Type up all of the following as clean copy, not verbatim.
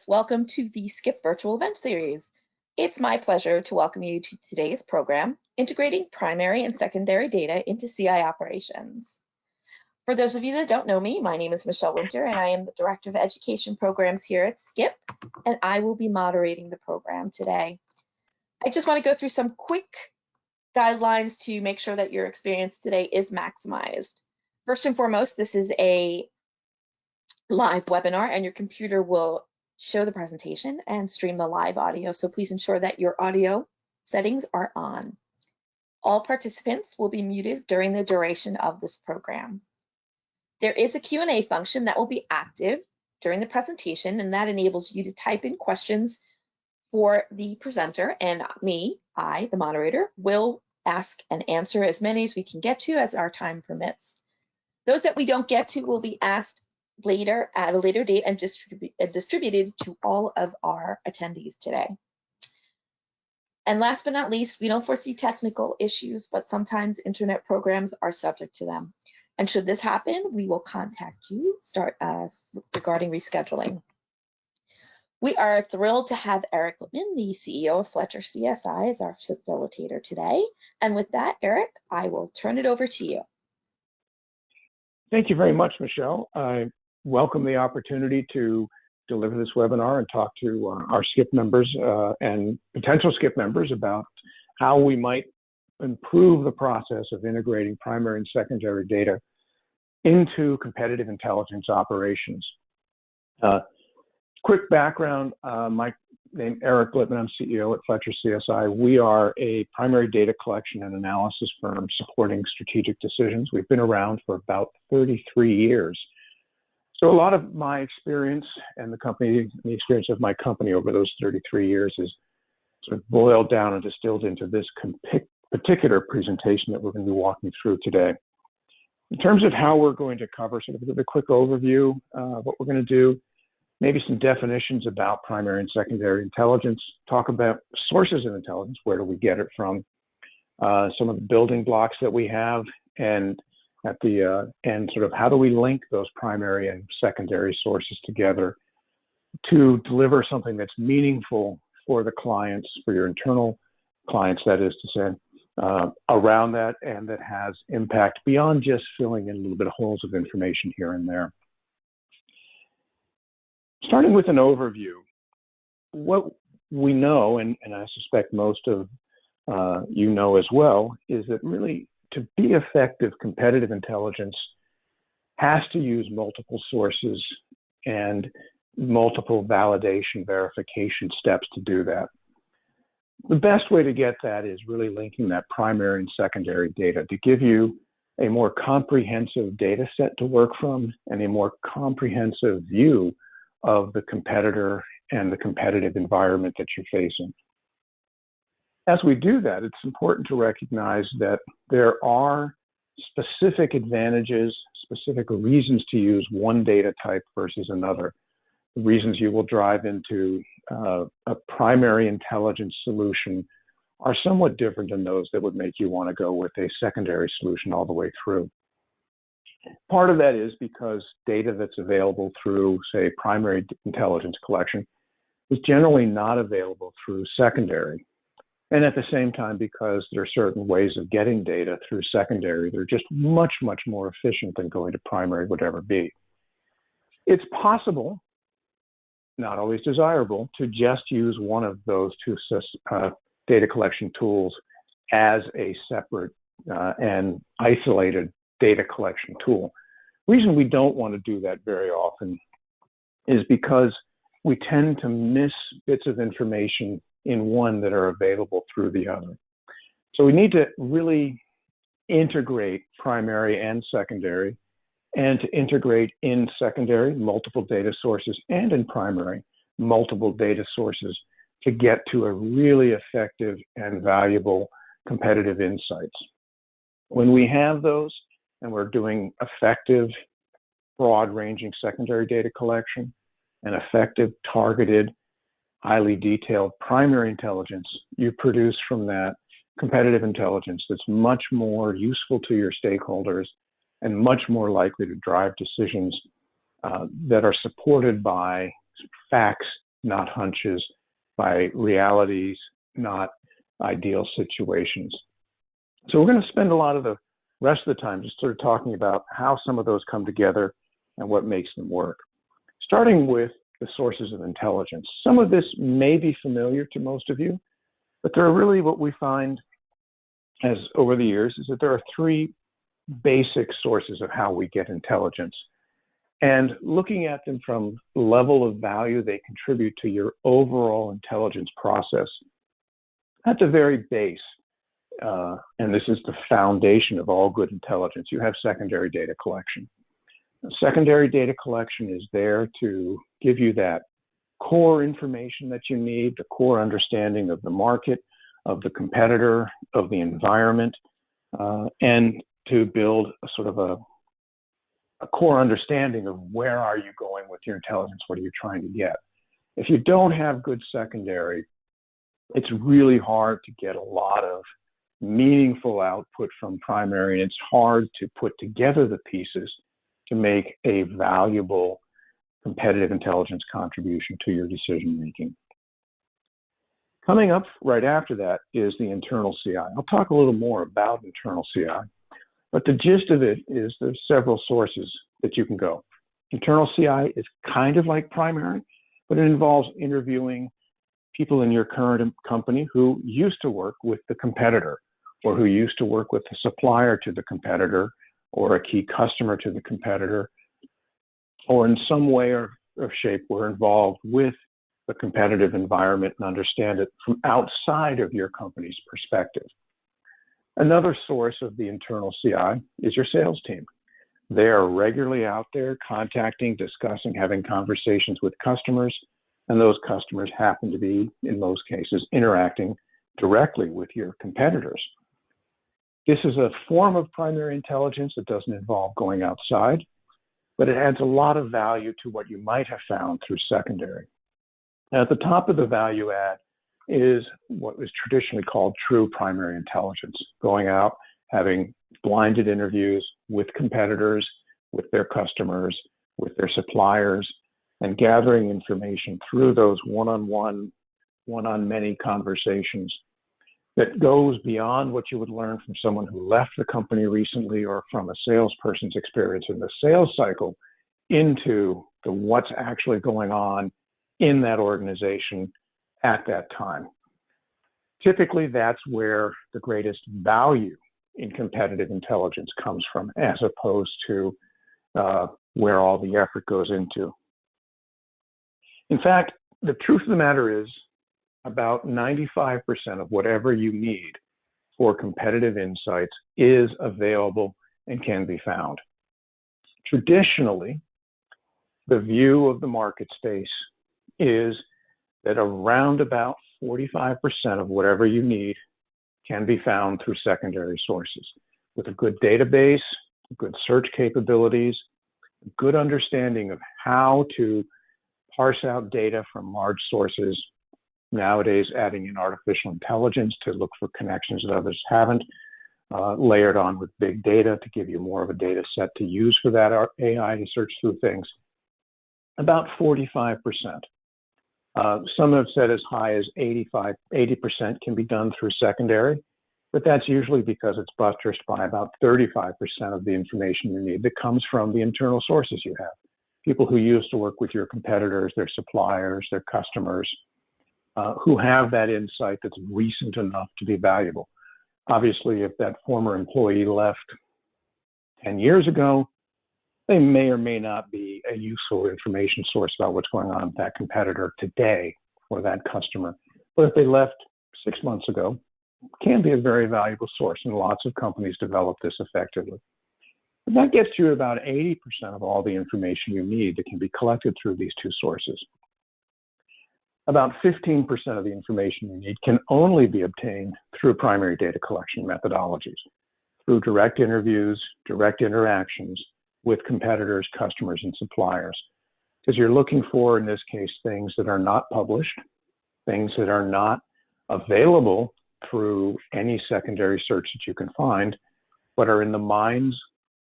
Welcome to the SCIP Virtual Event Series. It's my pleasure to welcome you to today's program, Integrating Primary and Secondary Data into CI Operations. For those of you that don't know me, my name is Michelle Winter, and I am the Director of Education Programs here at SCIP, and I will be moderating the program today. I just want to go through some quick guidelines to make sure that your experience today is maximized. First and foremost, this is a live webinar, and your computer will show the presentation and stream the live audio. So please ensure that your audio settings are on. All participants will be muted during the duration of this program. There is a Q&A function that will be active during the presentation, and that enables you to type in questions for the presenter, and I, the moderator, will ask and answer as many as we can get to as our time permits. Those that we don't get to will be asked later at a later date and distributed to all of our attendees today. And last but not least, we don't foresee technical issues, but sometimes internet programs are subject to them. And should this happen, we will contact you regarding rescheduling. We are thrilled to have Erik Glitman, the CEO of Fletcher CSI, as our facilitator today. And with that, Erik, I will turn it over to you. Thank you very much, Michelle. I welcome the opportunity to deliver this webinar and talk to our SCIP members and potential SCIP members about how we might improve the process of integrating primary and secondary data into competitive intelligence operations. Quick background, my name is Erik Glitman. I'm CEO at Fletcher CSI. We are a primary data collection and analysis firm supporting strategic decisions. We've been around for about 33 years. So a lot of my experience and the experience of my company over those 33 years is sort of boiled down and distilled into this particular presentation that we're going to be walking through today. In terms of how we're going to cover, sort of a quick overview of what we're going to do, maybe some definitions about primary and secondary intelligence, talk about sources of intelligence, where do we get it from, some of the building blocks that we have, and at the end, sort of how do we link those primary and secondary sources together to deliver something that's meaningful for the clients, for your internal clients, that is to say, around that, and that has impact beyond just filling in a little bit of holes of information here and there. Starting with an overview, what we know, and I suspect most of you know as well, is that really to be effective, competitive intelligence has to use multiple sources and multiple validation, verification steps to do that. The best way to get that is really linking that primary and secondary data to give you a more comprehensive data set to work from and a more comprehensive view of the competitor and the competitive environment that you're facing. As we do that, it's important to recognize that there are specific advantages, specific reasons to use one data type versus another. The reasons you will drive into a primary intelligence solution are somewhat different than those that would make you want to go with a secondary solution all the way through. Part of that is because data that's available through, say, primary intelligence collection is generally not available through secondary. And at the same time, because there are certain ways of getting data through secondary, they're just much, much more efficient than going to primary would ever be. It's possible, not always desirable, to just use one of those two data collection tools as a separate and isolated data collection tool. The reason we don't want to do that very often is because we tend to miss bits of information in one that are available through the other. So we need to really integrate primary and secondary, and to integrate in secondary multiple data sources and in primary multiple data sources to get to a really effective and valuable competitive insights. When we have those and we're doing effective, broad-ranging secondary data collection and effective, targeted, highly detailed primary intelligence, you produce from that competitive intelligence that's much more useful to your stakeholders and much more likely to drive decisions that are supported by facts, not hunches, by realities, not ideal situations. So we're going to spend a lot of the rest of the time just sort of talking about how some of those come together and what makes them work. Starting with the sources of intelligence. Some of this may be familiar to most of you, but there are really what we find as over the years is that there are three basic sources of how we get intelligence. And looking at them from the level of value they contribute to your overall intelligence process, at the very base, and this is the foundation of all good intelligence, you have secondary data collection. Secondary data collection is there to give you that core information that you need, the core understanding of the market, of the competitor, of the environment, and to build a sort of a core understanding of where are you going with your intelligence, what are you trying to get. If you don't have good secondary, it's really hard to get a lot of meaningful output from primary, and it's hard to put together the pieces to make a valuable competitive intelligence contribution to your decision making. Coming up right after that is the internal CI. I'll talk a little more about internal CI, but the gist of it is there's several sources that you can go. Internal CI is kind of like primary, but it involves interviewing people in your current company who used to work with the competitor, or who used to work with the supplier to the competitor, or a key customer to the competitor, or in some way or shape were involved with the competitive environment and understand it from outside of your company's perspective. Another source of the internal CI is your sales team. They are regularly out there contacting, discussing, having conversations with customers, and those customers happen to be, in most cases, interacting directly with your competitors. This is a form of primary intelligence that doesn't involve going outside, but it adds a lot of value to what you might have found through secondary. Now, at the top of the value add is what is traditionally called true primary intelligence, going out, having blinded interviews with competitors, with their customers, with their suppliers, and gathering information through those one-on-one, one-on-many conversations that goes beyond what you would learn from someone who left the company recently or from a salesperson's experience in the sales cycle into the what's actually going on in that organization at that time. Typically, that's where the greatest value in competitive intelligence comes from, as opposed to where all the effort goes into. In fact, the truth of the matter is about 95% of whatever you need for competitive insights is available and can be found. Traditionally, the view of the market space is that around about 45% of whatever you need can be found through secondary sources. With a good database, good search capabilities, a good understanding of how to parse out data from large sources, nowadays adding in artificial intelligence to look for connections that others haven't, layered on with big data to give you more of a data set to use for that AI to search through things, about 45%. Some have said as high as 80% can be done through secondary, but that's usually because it's buttressed by about 35% of the information you need that comes from the internal sources you have. People who used to work with your competitors, their suppliers, their customers, who have that insight that's recent enough to be valuable. Obviously, if that former employee left 10 years ago, they may or may not be a useful information source about what's going on with that competitor today or that customer. But if they left 6 months ago, it can be a very valuable source, and lots of companies develop this effectively. But that gets you about 80% of all the information you need that can be collected through these two sources. About 15% of the information you need can only be obtained through primary data collection methodologies, through direct interviews, direct interactions with competitors, customers, and suppliers. Because you're looking for, in this case, things that are not published, things that are not available through any secondary search that you can find, but are in the minds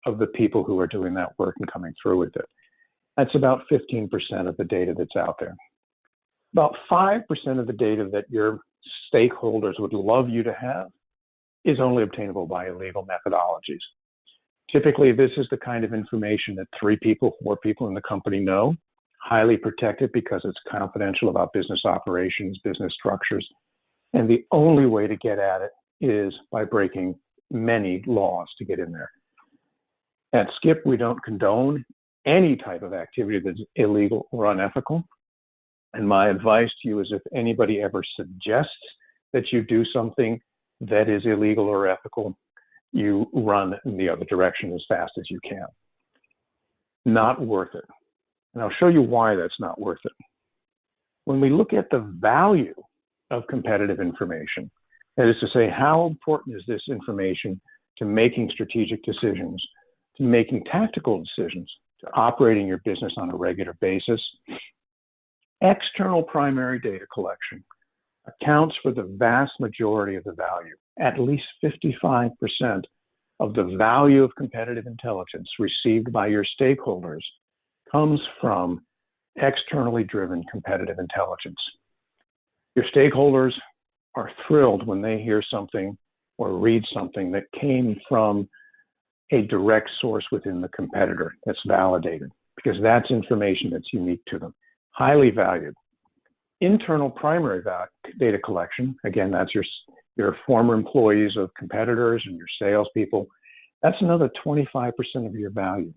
of the people who are doing that work and coming through with it. That's about 15% of the data that's out there. About 5% of the data that your stakeholders would love you to have is only obtainable by illegal methodologies. Typically, this is the kind of information that 3 people, 4 people in the company know, highly protected because it's confidential about business operations, business structures, and the only way to get at it is by breaking many laws to get in there. At SCIP, we don't condone any type of activity that's illegal or unethical. And my advice to you is if anybody ever suggests that you do something that is illegal or ethical, you run in the other direction as fast as you can. Not worth it. And I'll show you why that's not worth it. When we look at the value of competitive information, that is to say, how important is this information to making strategic decisions, to making tactical decisions, to operating your business on a regular basis, external primary data collection accounts for the vast majority of the value. At least 55% of the value of competitive intelligence received by your stakeholders comes from externally driven competitive intelligence. Your stakeholders are thrilled when they hear something or read something that came from a direct source within the competitor that's validated, because that's information that's unique to them. Highly valued. Internal primary data collection, again, that's your former employees of competitors and your salespeople. That's another 25% of your value.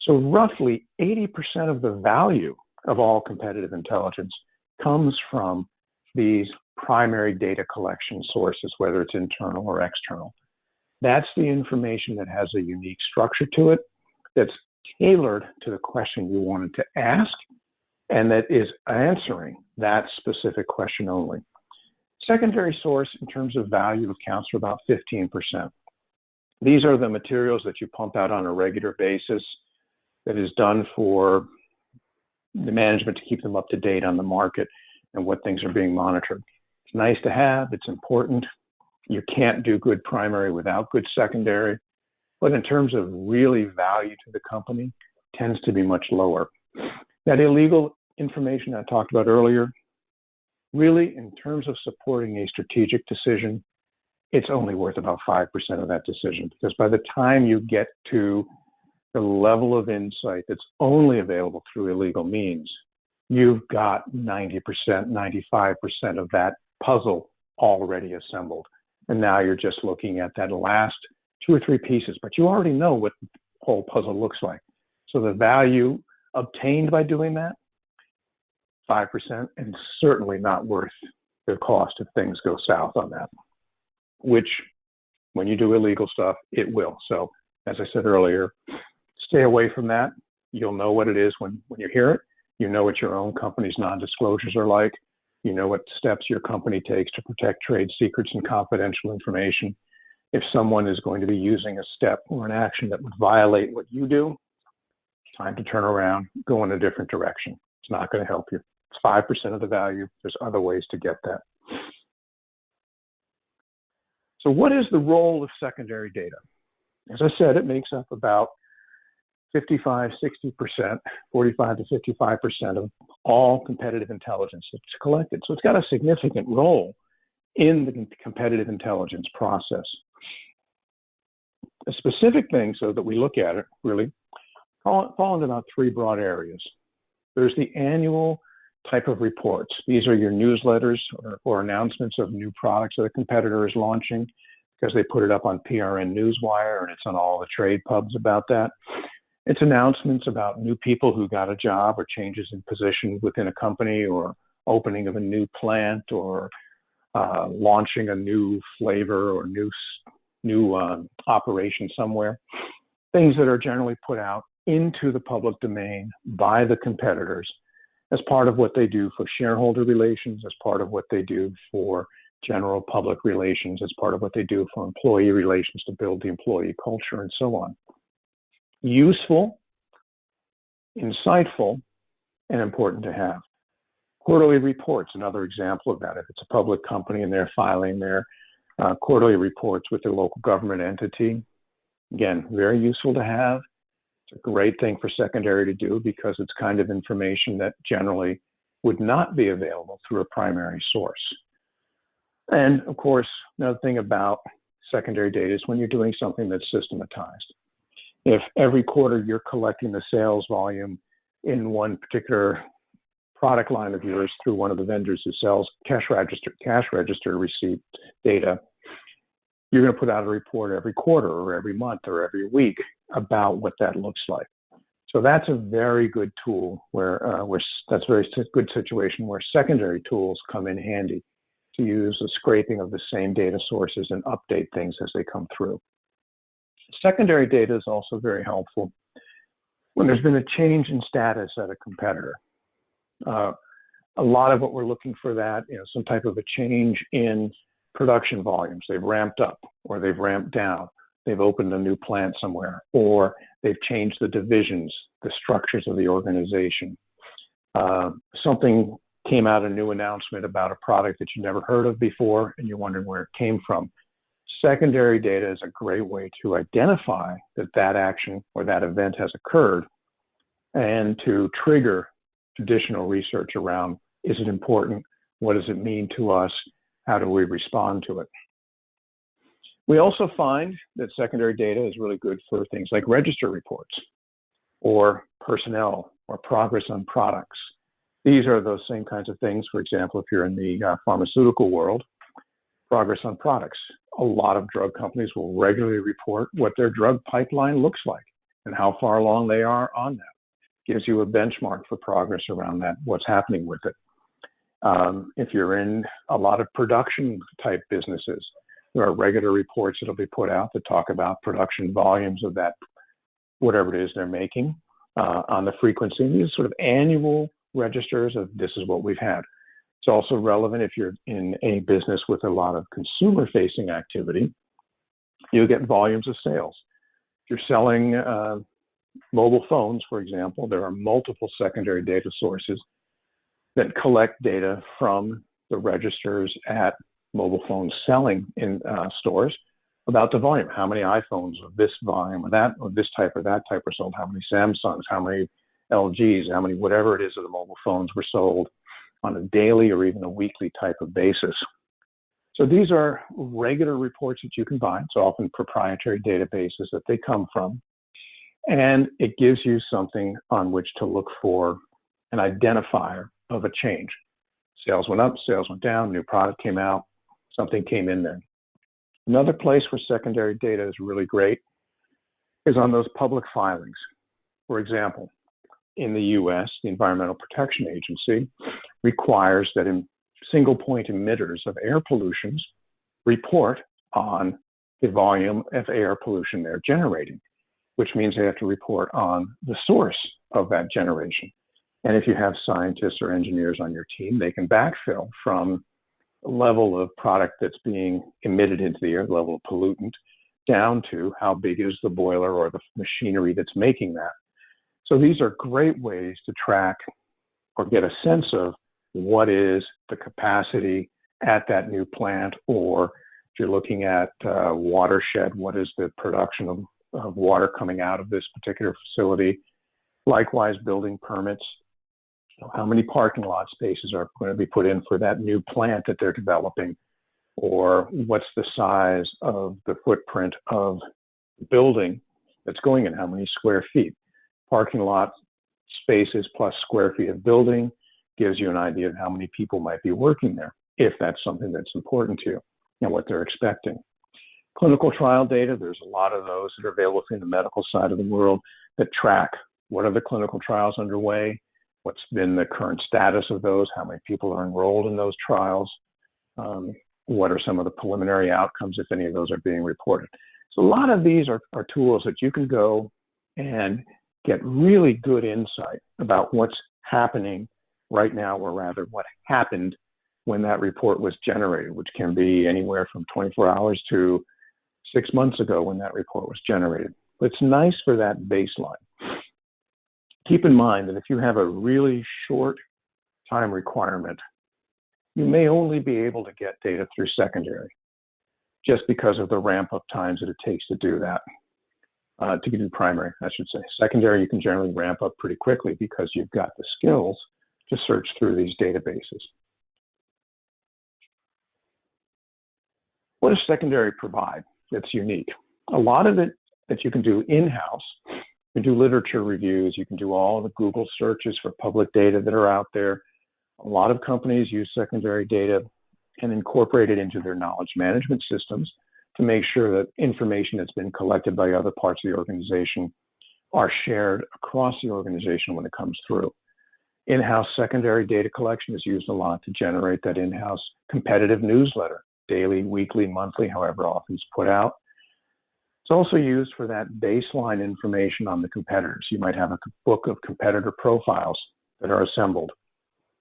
So roughly 80% of the value of all competitive intelligence comes from these primary data collection sources, whether it's internal or external. That's the information that has a unique structure to it, that's tailored to the question you wanted to ask, and that is answering that specific question only. Secondary source in terms of value accounts for about 15%. These are the materials that you pump out on a regular basis that is done for the management to keep them up to date on the market and what things are being monitored. It's nice to have, it's important. You can't do good primary without good secondary, but in terms of really value to the company, tends to be much lower. That illegal information I talked about earlier, really in terms of supporting a strategic decision, it's only worth about 5% of that decision, because by the time you get to the level of insight that's only available through illegal means, you've got 90%, 95% of that puzzle already assembled. And now you're just looking at that last 2 or 3 pieces, but you already know what the whole puzzle looks like. So the value obtained by doing that, 5%, and certainly not worth the cost if things go south on that, which when you do illegal stuff, it will. So as I said earlier, stay away from that. You'll know what it is when you hear it. You know what your own company's non-disclosures are like. You know what steps your company takes to protect trade secrets and confidential information. If someone is going to be using a step or an action that would violate what you do, time to turn around, go in a different direction. It's not going to help you. It's 5% of the value. There's other ways to get that. So what is the role of secondary data? As I said, it makes up about 55, 60%, 45 to 55% of all competitive intelligence that's collected. So it's got a significant role in the competitive intelligence process. The specific things, so that we look at it, really fall into about 3 broad areas. There's the annual type of reports. These are your newsletters or announcements of new products that a competitor is launching, because they put it up on PRN Newswire and it's on all the trade pubs about that. It's announcements about new people who got a job or changes in position within a company, or opening of a new plant, or launching a new flavor or new operation somewhere. Things that are generally put out into the public domain by the competitors as part of what they do for shareholder relations, as part of what they do for general public relations, as part of what they do for employee relations to build the employee culture, and so on. Useful, insightful, and important to have. Quarterly reports, another example of that. If it's a public company and they're filing their quarterly reports with their local government entity, again, very useful to have. It's a great thing for secondary to do because it's kind of information that generally would not be available through a primary source. And of course, another thing about secondary data is when you're doing something that's systematized. If every quarter you're collecting the sales volume in one particular product line of yours through one of the vendors who sells cash register receipt data, you're going to put out a report every quarter or every month or every week about what that looks like. So that's a very good tool that's a very good situation where secondary tools come in handy to use the scraping of the same data sources and update things as they come through. Secondary data is also very helpful when there's been a change in status at a competitor. A lot of what we're looking for that, some type of a change in production volumes. They've ramped up or they've ramped down. They've opened a new plant somewhere, or they've changed the divisions, the structures of the organization. Something came out, a new announcement about a product that you never heard of before, and you're wondering where it came from. Secondary data is a great way to identify that action or that event has occurred and to trigger additional research around, is it important? What does it mean to us? How do we respond to it? We also find that secondary data is really good for things like register reports or personnel or progress on products. These are those same kinds of things. For example, if you're in the pharmaceutical world, progress on products. A lot of drug companies will regularly report what their drug pipeline looks like and how far along they are on that. Gives you a benchmark for progress around that, what's happening with it. If you're in a lot of production type businesses, there are regular reports that'll be put out that talk about production volumes of that, whatever it is they're making, on the frequency. And these sort of annual registers of this is what we've had. It's also relevant if you're in a business with a lot of consumer-facing activity. You get volumes of sales. If you're selling mobile phones, for example, there are multiple secondary data sources that collect data from the registers at mobile phones selling in stores about the volume. How many iPhones of this volume or that, or this type or that type were sold? How many Samsungs? How many LGs? How many whatever it is of the mobile phones were sold on a daily or even a weekly type of basis. So these are regular reports that you can buy. It's often proprietary databases that they come from. And it gives you something on which to look for an identifier of a change. Sales went up, sales went down, new product came out, something came in there. Another place where secondary data is really great is on those public filings. For example, in the US, the Environmental Protection Agency requires that single point emitters of air pollutions report on the volume of air pollution they're generating, which means they have to report on the source of that generation. And if you have scientists or engineers on your team, they can backfill from the level of product that's being emitted into the air, the level of pollutant, down to how big is the boiler or the machinery that's making that. So these are great ways to track or get a sense of what is the capacity at that new plant, or if you're looking at watershed, what is the production of water coming out of this particular facility. Likewise, building permits. How many parking lot spaces are going to be put in for that new plant that they're developing? Or what's the size of the footprint of the building that's going in? How many square feet? Parking lot spaces plus square feet of building gives you an idea of how many people might be working there, if that's something that's important to you and what they're expecting. Clinical trial data, there's a lot of those that are available in the medical side of the world that track what are the clinical trials underway, what's been the current status of those, how many people are enrolled in those trials, what are some of the preliminary outcomes, if any of those are being reported. So a lot of these are tools that you can go and get really good insight about what's happening right now, or rather what happened when that report was generated, which can be anywhere from 24 hours to 6 months ago when that report was generated. But it's nice for that baseline. Keep in mind that if you have a really short time requirement, you may only be able to get data through secondary, just because of the ramp-up times that it takes to do that. to do primary, I should say. Secondary, you can generally ramp up pretty quickly because you've got the skills to search through these databases. What does secondary provide that's unique? A lot of it that you can do in-house. You can do literature reviews. You can do all the Google searches for public data that are out there. A lot of companies use secondary data and incorporate it into their knowledge management systems to make sure that information that's been collected by other parts of the organization are shared across the organization when it comes through. In-house secondary data collection is used a lot to generate that in-house competitive newsletter, daily, weekly, monthly, however often it's put out. It's also used for that baseline information on the competitors. You might have a book of competitor profiles that are assembled.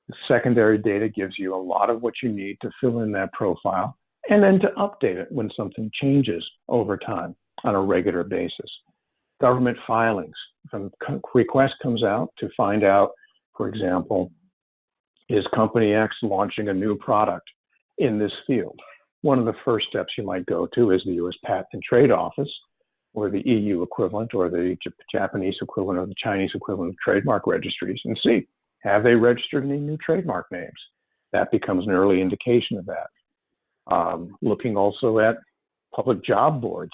The secondary data gives you a lot of what you need to fill in that profile and then to update it when something changes over time on a regular basis. Government filings, if a request comes out to find out, for example, is company X launching a new product in this field? One of the first steps you might go to is the U.S. Patent and Trade Office, or the EU equivalent, or the Japanese equivalent, or the Chinese equivalent of trademark registries, and see, have they registered any new trademark names? That becomes an early indication of that. Looking also at public job boards.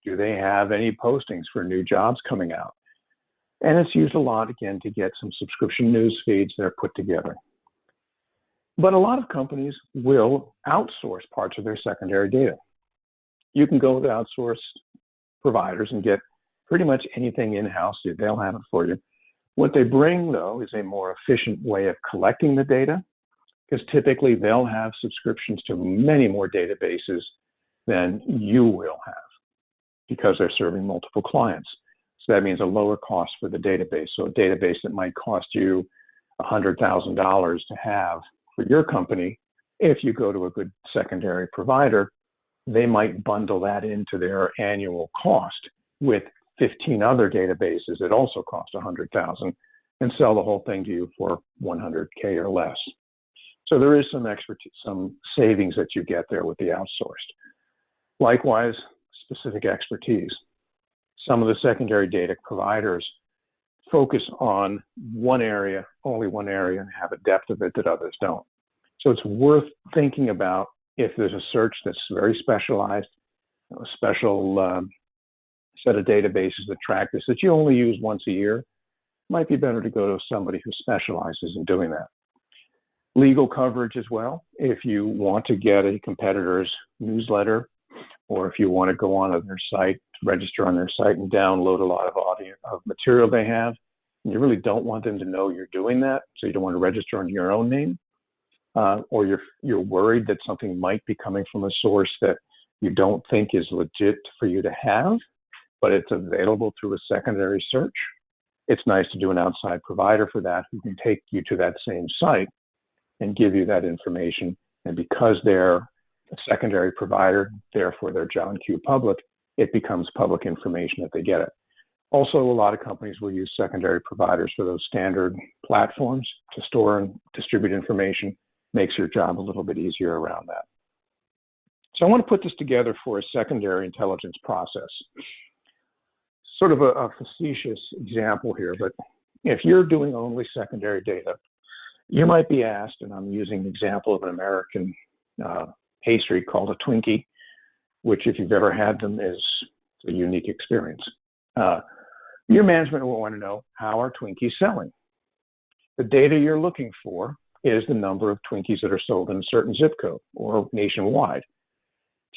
Do they have any postings for new jobs coming out? And it's used a lot, again, to get some subscription news feeds that are put together. But a lot of companies will outsource parts of their secondary data. You can go to outsource providers and get pretty much anything in-house. They'll have it for you. What they bring, though, is a more efficient way of collecting the data, because typically they'll have subscriptions to many more databases than you will have, because they're serving multiple clients. So that means a lower cost for the database. So a database that might cost you $100,000 to have for your company, if you go to a good secondary provider, they might bundle that into their annual cost with 15 other databases that also cost $100,000 and sell the whole thing to you for $100K or less. So there is some expertise, some savings that you get there with the outsourced. Likewise, specific expertise. Some of the secondary data providers focus on one area, only one area, and have a depth of it that others don't. So it's worth thinking about if there's a search that's very specialized, a special set of databases that track this that you only use once a year, it might be better to go to somebody who specializes in doing that. Legal coverage as well. If you want to get a competitor's newsletter, or if you want to go on their site, register on their site and download a lot of material they have, and you really don't want them to know you're doing that, so you don't want to register under your own name, or you're worried that something might be coming from a source that you don't think is legit for you to have, but it's available through a secondary search. It's nice to do an outside provider for that who can take you to that same site and give you that information. And because they're a secondary provider, therefore they're John Q. Public, it becomes public information that they get it. Also, a lot of companies will use secondary providers for those standard platforms to store and distribute information. Makes your job a little bit easier around that. So I want to put this together for a secondary intelligence process. Sort of a facetious example here, but if you're doing only secondary data, you might be asked, and I'm using an example of an American pastry called a Twinkie, which if you've ever had them is a unique experience. Your management will want to know, how are Twinkies selling? The data you're looking for is the number of Twinkies that are sold in a certain zip code or nationwide.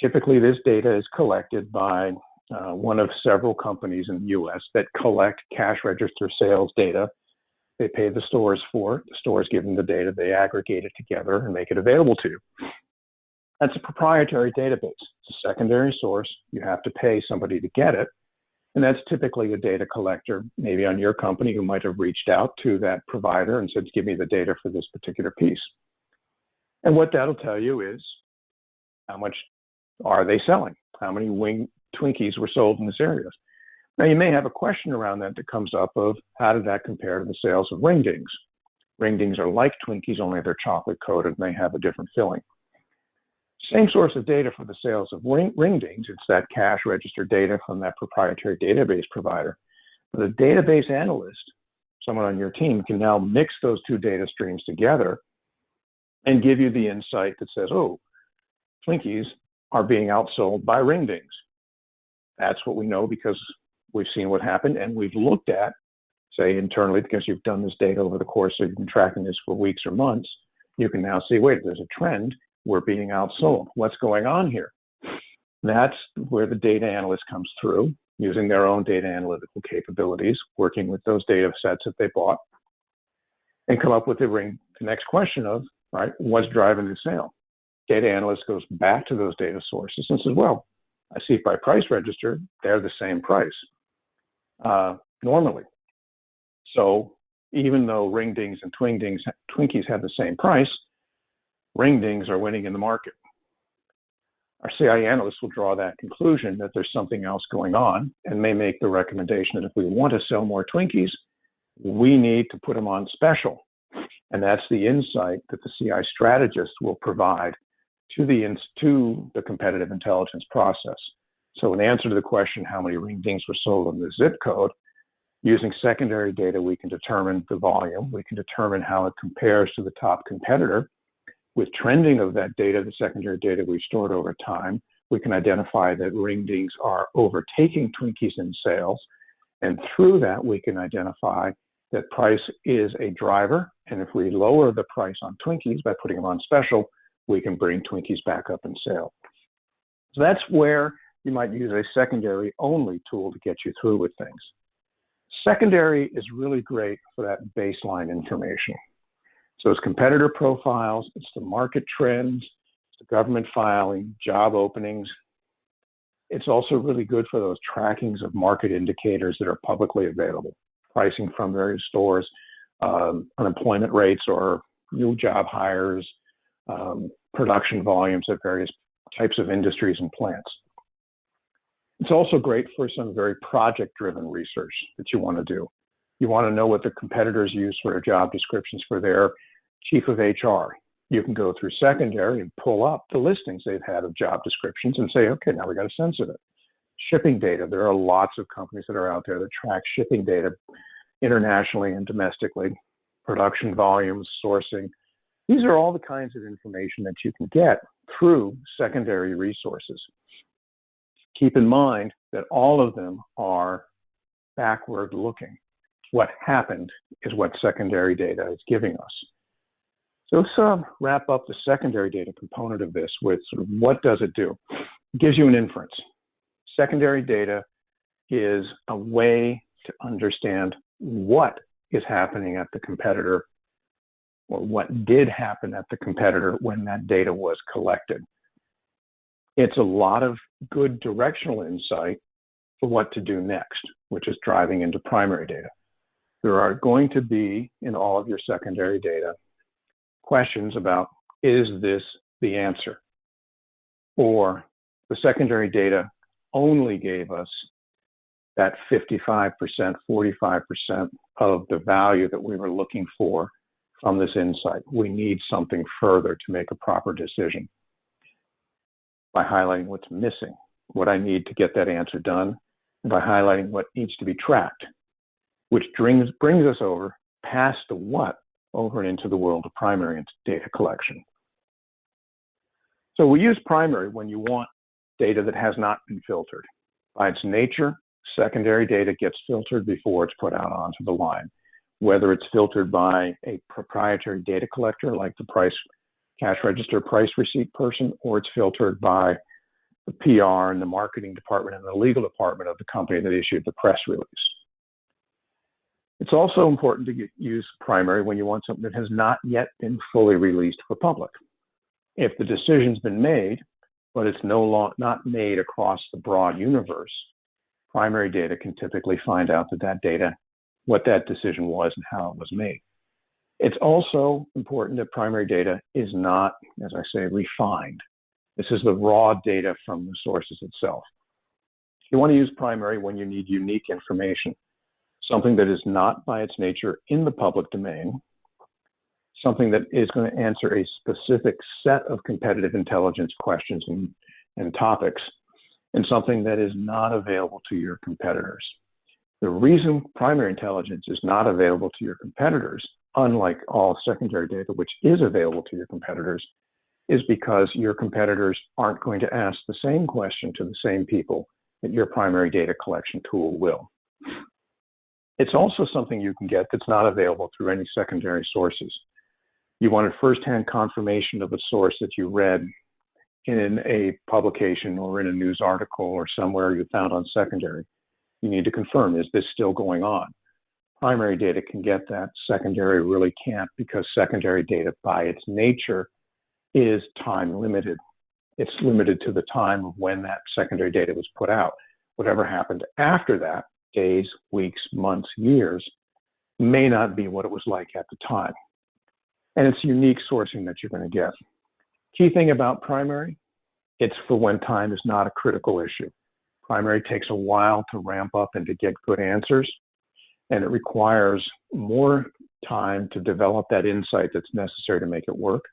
Typically, this data is collected by one of several companies in the U.S. that collect cash register sales data. They pay the stores for it. The stores give them the data. They aggregate it together and make it available to you. That's a proprietary database. It's a secondary source. You have to pay somebody to get it. And that's typically a data collector, maybe on your company, who might have reached out to that provider and said, give me the data for this particular piece. And what that'll tell you is, how much are they selling? How many Twinkies were sold in this area? Now, you may have a question around that comes up of, how did that compare to the sales of ring dings? Ring dings are like Twinkies, only they're chocolate coated and they have a different filling. Same source of data for the sales of ring dings. It's that cash register data from that proprietary database provider. But a database analyst, someone on your team, can now mix those two data streams together and give you the insight that says, oh, Twinkies are being outsold by ring dings. That's what we know because we've seen what happened, and we've looked at, say, internally, because you've done this data over the course of, you've been tracking this for weeks or months, you can now see, wait, there's a trend, we're being outsold. What's going on here? That's where the data analyst comes through, using their own data analytical capabilities, working with those data sets that they bought, and come up with the next question of, right, what's driving the sale? Data analyst goes back to those data sources and says, well, I see by price register, they're the same price normally. So even though ring dings and Twinkies have the same price, ring dings are winning in the market. Our CI analysts will draw that conclusion that there's something else going on and may make the recommendation that if we want to sell more Twinkies, we need to put them on special. And that's the insight that the CI strategist will provide to the competitive intelligence process. So in answer to the question, how many ring dings were sold in the zip code, using secondary data, we can determine the volume. We can determine how it compares to the top competitor. With trending of that data, the secondary data we've stored over time, we can identify that ring dings are overtaking Twinkies in sales. And through that, we can identify that price is a driver. And if we lower the price on Twinkies by putting them on special, we can bring Twinkies back up in sale. So that's where you might use a secondary only tool to get you through with things. Secondary is really great for that baseline information. So it's competitor profiles, it's the market trends, it's the government filing, job openings. It's also really good for those trackings of market indicators that are publicly available, pricing from various stores, unemployment rates or new job hires, production volumes at various types of industries and plants. It's also great for some very project-driven research that you want to do. You want to know what the competitors use for their job descriptions for their chief of HR. You can go through secondary and pull up the listings they've had of job descriptions and say, okay, now we got to censor it. Shipping data. There are lots of companies that are out there that track shipping data internationally and domestically, production volumes, sourcing. These are all the kinds of information that you can get through secondary resources. Keep in mind that all of them are backward looking. What happened is what secondary data is giving us. So let's wrap up the secondary data component of this with sort of what does it do? It gives you an inference. Secondary data is a way to understand what is happening at the competitor or what did happen at the competitor when that data was collected. It's a lot of good directional insight for what to do next, which is driving into primary data. There are going to be, in all of your secondary data, questions about, is this the answer? Or the secondary data only gave us that 55%, 45% of the value that we were looking for from this insight. We need something further to make a proper decision. By highlighting what's missing, what I need to get that answer done, and by highlighting what needs to be tracked, which brings us over past the what, over and into the world of primary data collection. So we use primary when you want data that has not been filtered. By its nature, secondary data gets filtered before it's put out onto the line, whether it's filtered by a proprietary data collector like the cash register price receipt person, or it's filtered by the PR and the marketing department and the legal department of the company that issued the press release. It's also important to use primary when you want something that has not yet been fully released for public. If the decision's been made, but it's not made across the broad universe, primary data can typically find out that data, what that decision was and how it was made. It's also important that primary data is not, as I say, refined. This is the raw data from the sources itself. You want to use primary when you need unique information, something that is not by its nature in the public domain, something that is going to answer a specific set of competitive intelligence questions and topics, and something that is not available to your competitors. The reason primary intelligence is not available to your competitors, unlike all secondary data, which is available to your competitors, is because your competitors aren't going to ask the same question to the same people that your primary data collection tool will. It's also something you can get that's not available through any secondary sources. You wanted firsthand confirmation of a source that you read in a publication or in a news article or somewhere you found on secondary. You need to confirm, is this still going on? Primary data can get that, secondary really can't, because secondary data by its nature is time limited. It's limited to the time of when that secondary data was put out. Whatever happened after that, days, weeks, months, years, may not be what it was like at the time. And it's unique sourcing that you're going to get. Key thing about primary, it's for when time is not a critical issue. Primary takes a while to ramp up and to get good answers, and it requires more time to develop that insight that's necessary to make it work.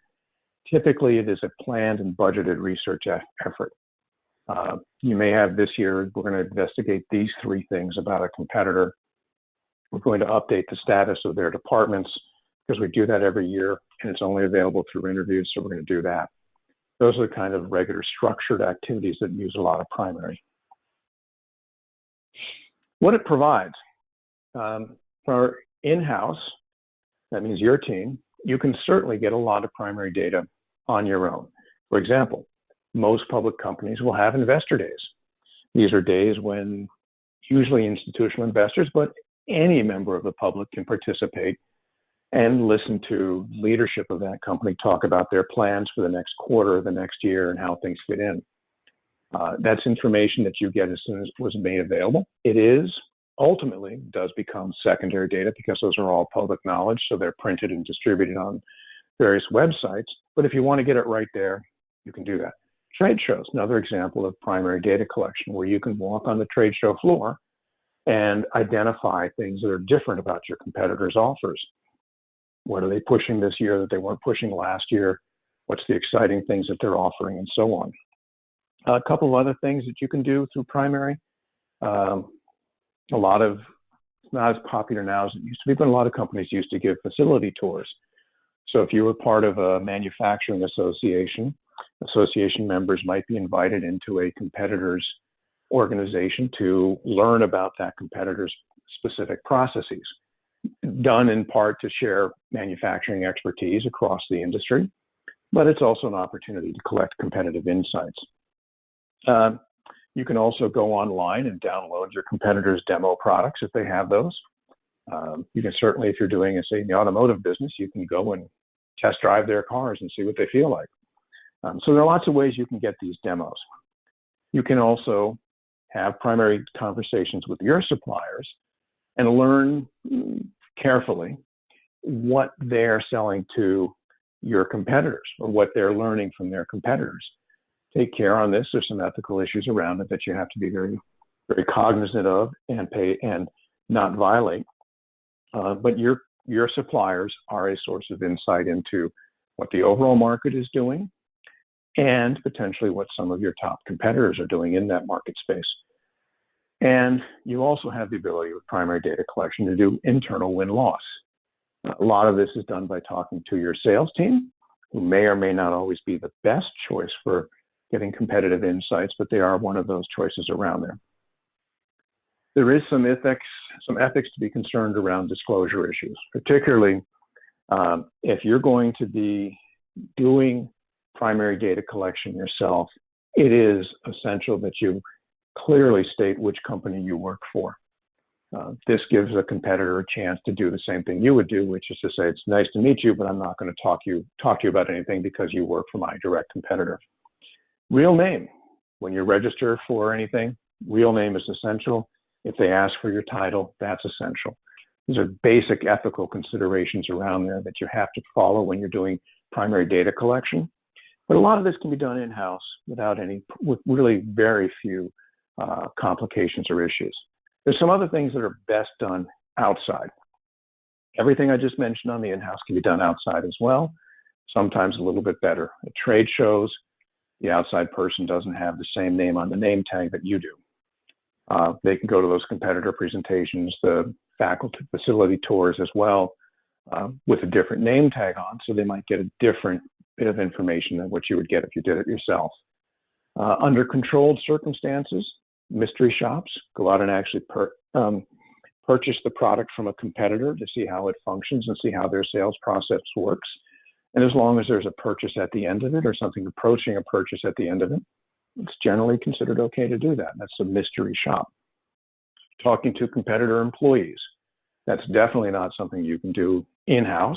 Typically, it is a planned and budgeted research effort. You may have this year, we're going to investigate these 3 things about a competitor. We're going to update the status of their departments, because we do that every year, and it's only available through interviews, so we're going to do that. Those are the kind of regular structured activities that use a lot of primary. What it provides, for in-house, that means your team, you can certainly get a lot of primary data on your own. For example, most public companies will have investor days. These are days when usually institutional investors, but any member of the public can participate and listen to leadership of that company talk about their plans for the next quarter, the next year, and how things fit in. That's information that you get as soon as it was made available. It is ultimately does become secondary data, because those are all public knowledge, so they're printed and distributed on various websites. But if you want to get it right there, you can do that. Trade shows, another example of primary data collection, where you can walk on the trade show floor and identify things that are different about your competitors' offers. What are they pushing this year that they weren't pushing last year? What's the exciting things that they're offering, and so on. A couple of other things that you can do through primary. It's not as popular now as it used to be, but a lot of companies used to give facility tours. So if you were part of a manufacturing association members might be invited into a competitor's organization to learn about that competitor's specific processes, done in part to share manufacturing expertise across the industry, but it's also an opportunity to collect competitive insights. You can also go online and download your competitors' demo products if they have those. You can certainly, if you're doing, say, in the automotive business, you can go and test drive their cars and see what they feel like. So there are lots of ways you can get these demos. You can also have primary conversations with your suppliers and learn carefully what they're selling to your competitors, or what they're learning from their competitors. Take care on this. There's some ethical issues around it that you have to be very, very cognizant of and not violate. But your suppliers are a source of insight into what the overall market is doing, and potentially what some of your top competitors are doing in that market space. And you also have the ability with primary data collection to do internal win-loss. A lot of this is done by talking to your sales team, who may or may not always be the best choice for getting competitive insights, but they are one of those choices around there. There is some ethics to be concerned around disclosure issues, particularly if you're going to be doing primary data collection yourself. It is essential that you clearly state which company you work for. This gives a competitor a chance to do the same thing you would do, which is to say, it's nice to meet you, but I'm not going to talk to you about anything because you work for my direct competitor. Real name. When you register for anything, real name is essential. If they ask for your title, that's essential. These are basic ethical considerations around there that you have to follow when you're doing primary data collection. But a lot of this can be done in-house with really very few complications or issues. There's some other things that are best done outside. Everything I just mentioned on the in-house can be done outside as well, sometimes a little bit better. At trade shows, the outside person doesn't have the same name on the name tag that you do. They can go to those competitor presentations, the faculty facility tours as well, with a different name tag on, so they might get a different bit of information than what you would get if you did it yourself. Under controlled circumstances, mystery shops go out and actually purchase the product from a competitor to see how it functions and see how their sales process works. And as long as there's a purchase at the end of it or something approaching a purchase at the end of it, it's generally considered okay to do that. That's a mystery shop. Talking to competitor employees, that's definitely not something you can do in-house,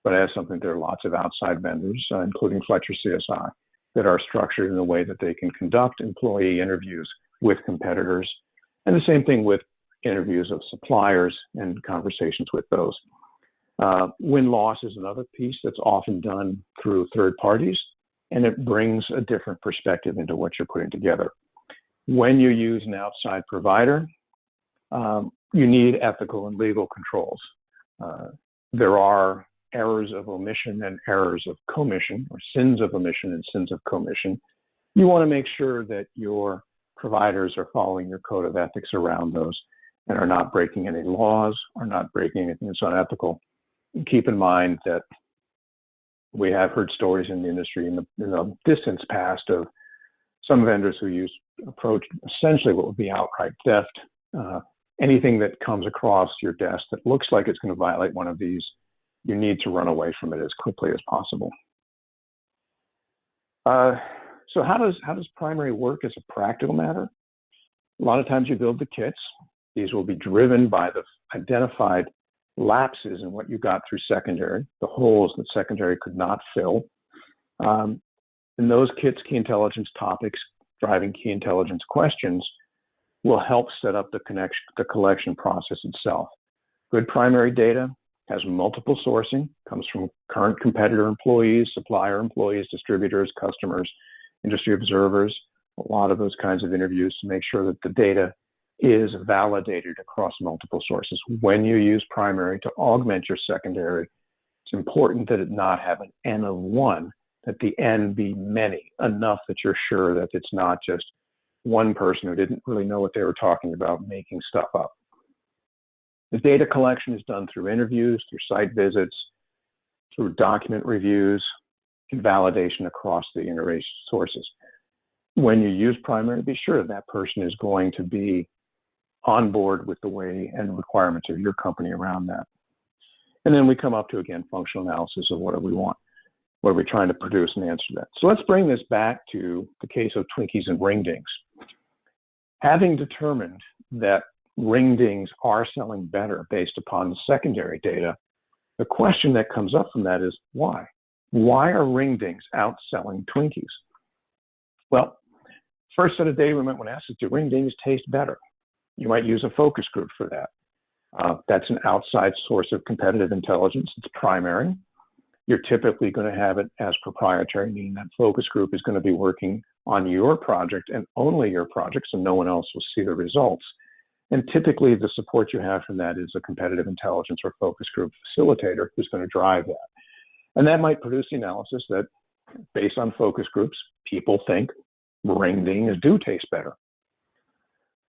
but as something there are lots of outside vendors, including Fletcher CSI, that are structured in a way that they can conduct employee interviews with competitors. And the same thing with interviews of suppliers and conversations with those. Win-loss is another piece that's often done through third parties, and it brings a different perspective into what you're putting together. When you use an outside provider, you need ethical and legal controls. There are errors of omission and errors of commission, or sins of omission and sins of commission. You want to make sure that your providers are following your code of ethics around those and are not breaking any laws, are not breaking anything that's unethical. And keep in mind that we have heard stories in the industry in the distant past of some vendors who approach essentially what would be outright theft. Anything that comes across your desk that looks like it's going to violate one of these, you need to run away from it as quickly as possible. So how does primary work as a practical matter? A lot of times you build the kits. These will be driven by the identified lapses in what you got through secondary, the holes that secondary could not fill. In those kits, key intelligence topics, driving key intelligence questions will help set up the collection process itself. Good primary data has multiple sourcing, comes from current competitor employees, supplier employees, distributors, customers, industry observers, a lot of those kinds of interviews to make sure that the data is validated across multiple sources. When you use primary to augment your secondary, it's important that it not have an N of one, that the N be many, enough that you're sure that it's not just one person who didn't really know what they were talking about making stuff up. The data collection is done through interviews, through site visits, through document reviews, and validation across the integration sources. When you use primary, be sure that person is going to be on board with the way and requirements of your company around that. And then we come up to, again, functional analysis of what do we want? What are we trying to produce and answer that? So let's bring this back to the case of Twinkies and ring dings. Having determined that ring dings are selling better based upon the secondary data, the question that comes up from that is why? Why are ring dings outselling Twinkies? Well, first set of data we might want to ask is, do ring dings taste better? You might use a focus group for that. That's an outside source of competitive intelligence. It's primary. You're typically going to have it as proprietary, meaning that focus group is going to be working on your project and only your project, so no one else will see the results. And typically the support you have from that is a competitive intelligence or focus group facilitator who's going to drive that. And that might produce the analysis that, based on focus groups, people think ring dings do taste better.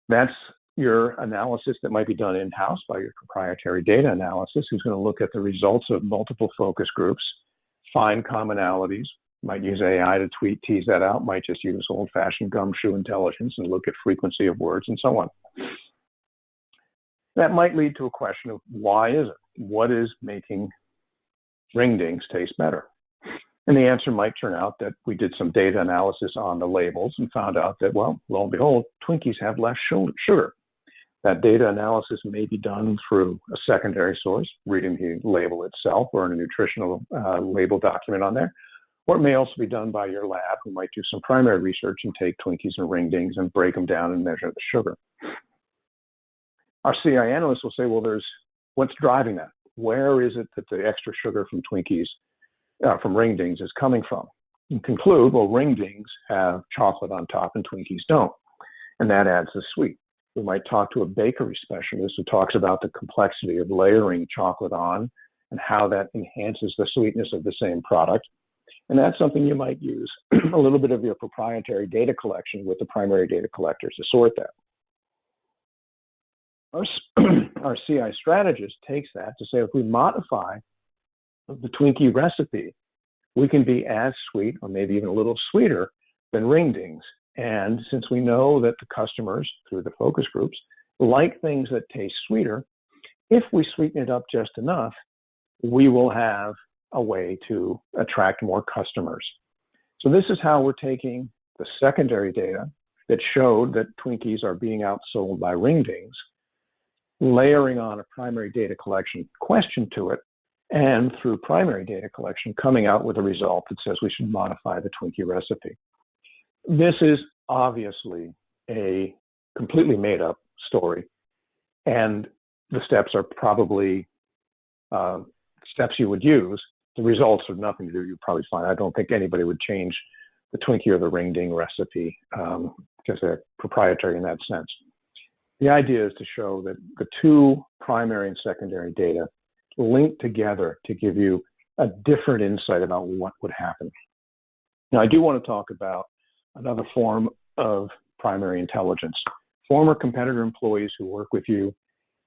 That's your analysis that might be done in-house by your proprietary data analysis, who's going to look at the results of multiple focus groups, find commonalities, might use AI to tease that out, might just use old-fashioned gumshoe intelligence and look at frequency of words and so on. That might lead to a question of why is it? What is making ring dings taste better? And the answer might turn out that we did some data analysis on the labels and found out that, well, lo and behold, Twinkies have less sugar. That data analysis may be done through a secondary source, reading the label itself or in a nutritional label document on there. Or it may also be done by your lab, who might do some primary research and take Twinkies and ring dings and break them down and measure the sugar. Our CI analysts will say, well, what's driving that? Where is it that the extra sugar from Twinkies, from ring dings is coming from? And conclude, well, ring dings have chocolate on top and Twinkies don't. And that adds the sweet. We might talk to a bakery specialist who talks about the complexity of layering chocolate on and how that enhances the sweetness of the same product. And that's something you might use a little bit of your proprietary data collection with the primary data collectors to sort that. Our CI strategist takes that to say, if we modify the Twinkie recipe, we can be as sweet or maybe even a little sweeter than ringdings. And since we know that the customers, through the focus groups, like things that taste sweeter, if we sweeten it up just enough, we will have a way to attract more customers. So this is how we're taking the secondary data that showed that Twinkies are being outsold by ringdings, layering on a primary data collection question to it, and through primary data collection, coming out with a result that says we should modify the Twinkie recipe. This is obviously a completely made up story, and the steps are probably steps you would use. The results have nothing to do, you'll probably find. I don't think anybody would change the Twinkie or the ringding recipe because they're proprietary in that sense. The idea is to show that the two primary and secondary data link together to give you a different insight about what would happen. Now, I do want to talk about another form of primary intelligence. Former competitor employees who work with you,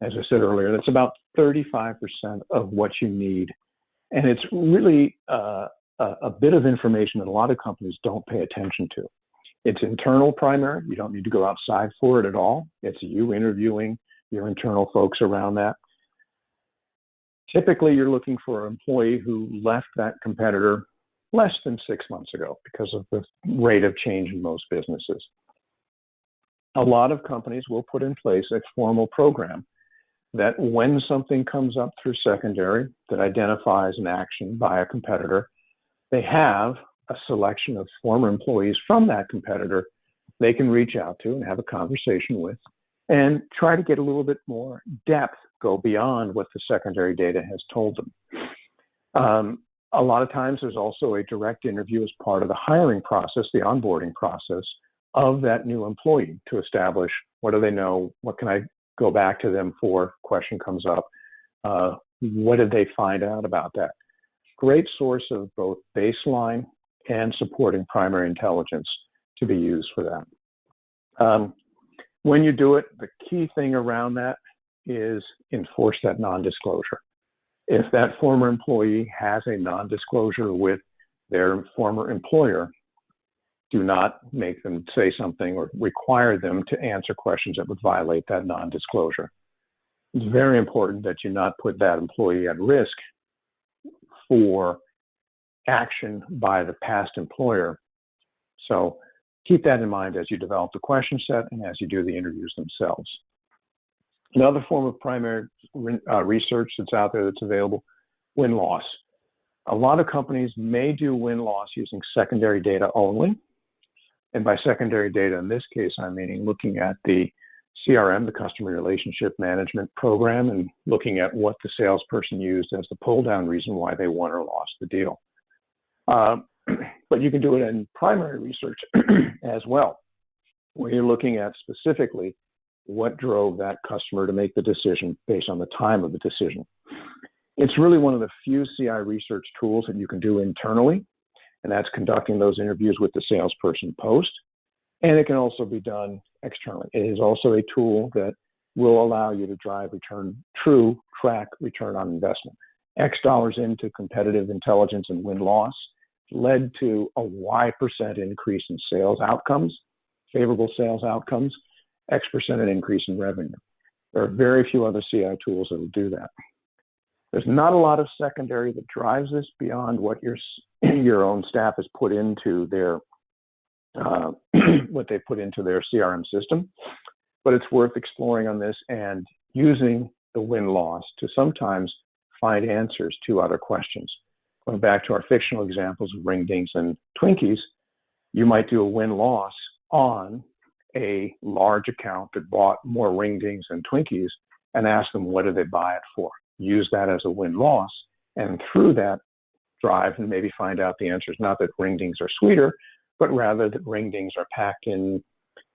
as I said earlier, that's about 35% of what you need. And it's really a bit of information that a lot of companies don't pay attention to. It's internal primary. You don't need to go outside for it at all. It's you interviewing your internal folks around that. Typically, you're looking for an employee who left that competitor less than 6 months ago because of the rate of change in most businesses. A lot of companies will put in place a formal program that when something comes up through secondary that identifies an action by a competitor, they have a selection of former employees from that competitor they can reach out to and have a conversation with and try to get a little bit more depth, go beyond what the secondary data has told them. A lot of times there's also a direct interview as part of the hiring process, the onboarding process of that new employee to establish what do they know, what can I go back to them for, question comes up, what did they find out about that? Great source of both baseline and supporting primary intelligence to be used for that. When you do it, the key thing around that is enforce that non-disclosure. If that former employee has a non-disclosure with their former employer, do not make them say something or require them to answer questions that would violate that non-disclosure. It's very important that you not put that employee at risk for action by the past employer. So keep that in mind as you develop the question set and as you do the interviews themselves. Another form of primary research that's out there that's available, win-loss. A lot of companies may do win-loss using secondary data only. And by secondary data, in this case, I'm meaning looking at the CRM, the Customer Relationship Management Program, and looking at what the salesperson used as the pull-down reason why they won or lost the deal. But you can do it in primary research as well, where you're looking at specifically what drove that customer to make the decision based on the time of the decision. It's really one of the few CI research tools that you can do internally, and that's conducting those interviews with the salesperson post. And it can also be done externally. It is also a tool that will allow you to drive true track return on investment. X dollars into competitive intelligence and win-loss led to a Y% increase in sales outcomes, favorable sales outcomes, X% an increase in revenue. There are very few other CI tools that will do that. There's not a lot of secondary that drives this beyond what your own staff has put into their what they put into their CRM system, but it's worth exploring on this and using the win-loss to sometimes find answers to other questions. Going back to our fictional examples of ringdings and Twinkies, you might do a win-loss on a large account that bought more ringdings than Twinkies and ask them what did they buy it for. Use that as a win-loss, and through that drive and maybe find out the answers, not that ringdings are sweeter, but rather that ringdings are packed in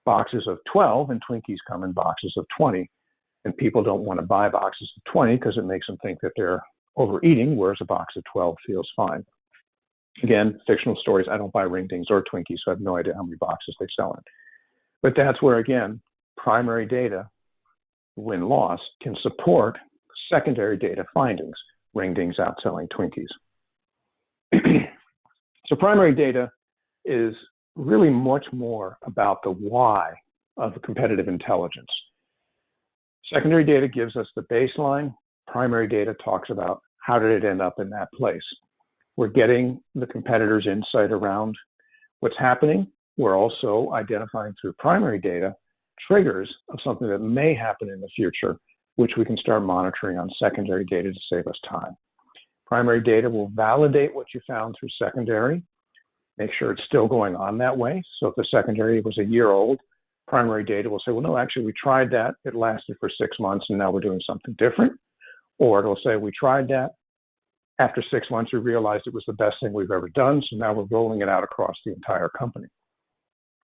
boxes of 12 and Twinkies come in boxes of 20. And people don't want to buy boxes of 20 because it makes them think that they're overeating, whereas a box of 12 feels fine. Again, fictional stories. I don't buy ring dings or Twinkies, so I have no idea how many boxes they sell in. But that's where, again, primary data, when lost, can support secondary data findings, ring dings outselling Twinkies. So primary data is really much more about the why of competitive intelligence. Secondary data gives us the baseline. Primary data talks about how did it end up in that place. We're getting the competitor's insight around what's happening. We're also identifying through primary data triggers of something that may happen in the future, which we can start monitoring on secondary data to save us time. Primary data will validate what you found through secondary, make sure it's still going on that way. So if the secondary was a year old, primary data will say, well, no, actually, we tried that. It lasted for 6 months, and now we're doing something different. Or it'll say, we tried that. After 6 months, we realized it was the best thing we've ever done, so now we're rolling it out across the entire company.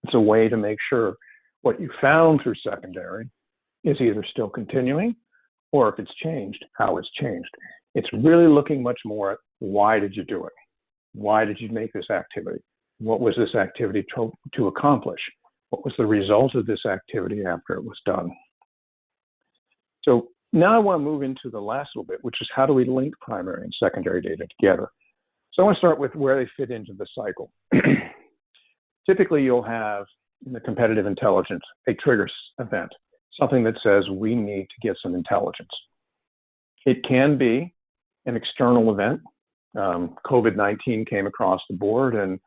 It's a way to make sure what you found through secondary is either still continuing, or if it's changed, how it's changed. It's really looking much more at why did you do it? Why did you make this activity? What was this activity to accomplish? What was the result of this activity after it was done? So now I want to move into the last little bit, which is how do we link primary and secondary data together? So I want to start with where they fit into the cycle. Typically, you'll have in the competitive intelligence a trigger event, something that says we need to get some intelligence. It can be an external event. COVID-19 came across the board and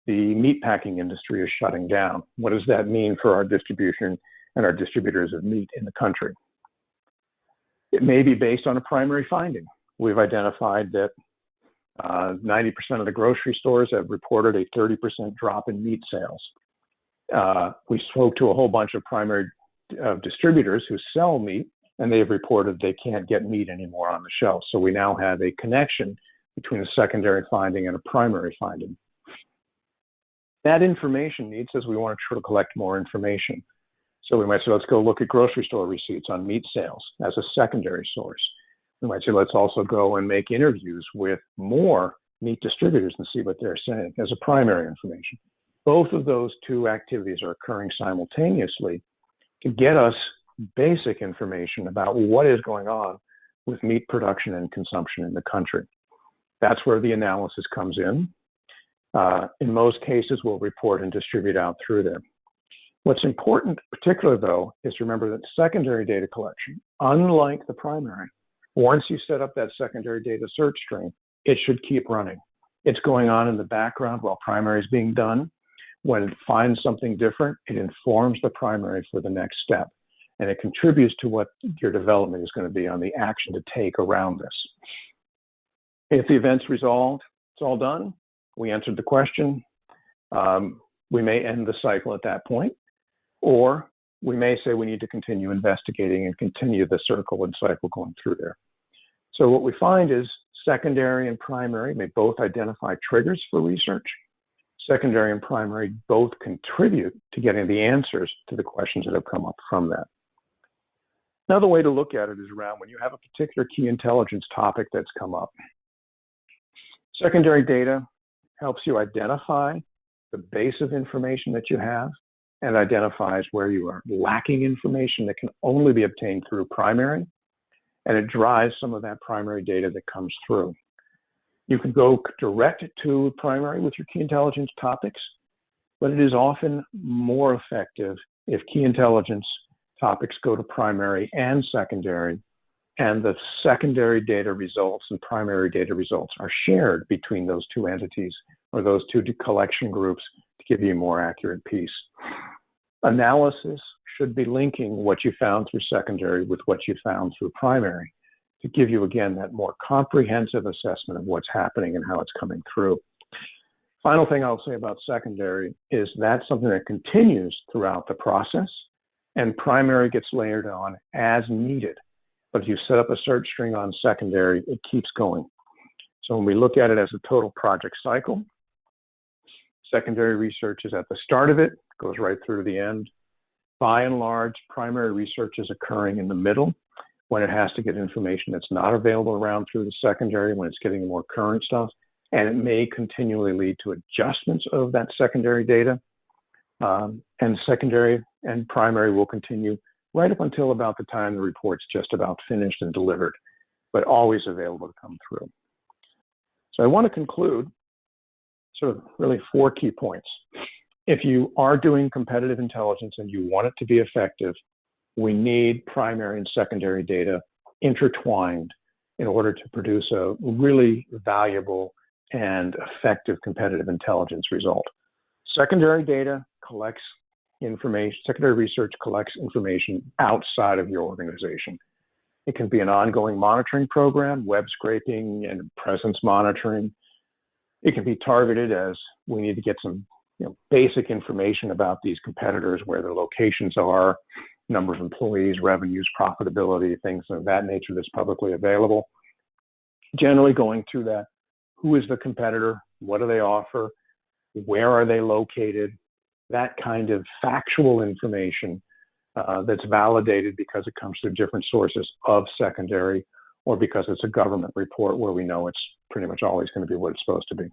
the meatpacking industry is shutting down. What does that mean for our distribution and our distributors of meat in the country? It may be based on a primary finding. We've identified that 90% of the grocery stores have reported a 30% drop in meat sales. We spoke to a whole bunch of primary distributors who sell meat, and they've reported they can't get meat anymore on the shelf. So we now have a connection between a secondary finding and a primary finding. That information needs us, we want to try to collect more information. So we might say, let's go look at grocery store receipts on meat sales as a secondary source. We might say, let's also go and make interviews with more meat distributors and see what they're saying as a primary information. Both of those two activities are occurring simultaneously to get us basic information about what is going on with meat production and consumption in the country. That's where the analysis comes in. In most cases, we'll report and distribute out through there. What's important, particularly though, is to remember that secondary data collection, unlike the primary, once you set up that secondary data search string, it should keep running. It's going on in the background while primary is being done. When it finds something different, it informs the primary for the next step, and it contributes to what your development is going to be on the action to take around this. If the event's resolved, it's all done. We answered the question. We may end the cycle at that point, or we may say we need to continue investigating and continue the circle and cycle going through there. So what we find is secondary and primary may both identify triggers for research. Secondary and primary both contribute to getting the answers to the questions that have come up from that. Another way to look at it is around when you have a particular key intelligence topic that's come up. Secondary data helps you identify the base of information that you have and identifies where you are lacking information that can only be obtained through primary, and it drives some of that primary data that comes through. You can go direct to primary with your key intelligence topics, but it is often more effective if key intelligence topics go to primary and secondary, and the secondary data results and primary data results are shared between those two entities or those two collection groups to give you a more accurate piece. Analysis should be linking what you found through secondary with what you found through primary to give you, again, that more comprehensive assessment of what's happening and how it's coming through. Final thing I'll say about secondary is that's something that continues throughout the process, and primary gets layered on as needed. But if you set up a search string on secondary, it keeps going. So when we look at it as a total project cycle, secondary research is at the start of it, goes right through to the end. By and large, primary research is occurring in the middle when it has to get information that's not available around through the secondary, when it's getting more current stuff, and it may continually lead to adjustments of that secondary data. And secondary and primary will continue right up until about the time the report's just about finished and delivered, but always available to come through. So I want to conclude sort of really 4 key points. If you are doing competitive intelligence and you want it to be effective, we need primary and secondary data intertwined in order to produce a really valuable and effective competitive intelligence result. Secondary data collects information, secondary research collects information outside of your organization. It can be an ongoing monitoring program, web scraping and presence monitoring. It can be targeted as we need to get some basic information about these competitors, where their locations are, number of employees, revenues, profitability, things of that nature that's publicly available. Generally going through that, who is the competitor? What do they offer? Where are they located? That kind of factual information that's validated because it comes through different sources of secondary, or because it's a government report where we know it's pretty much always going to be what it's supposed to be.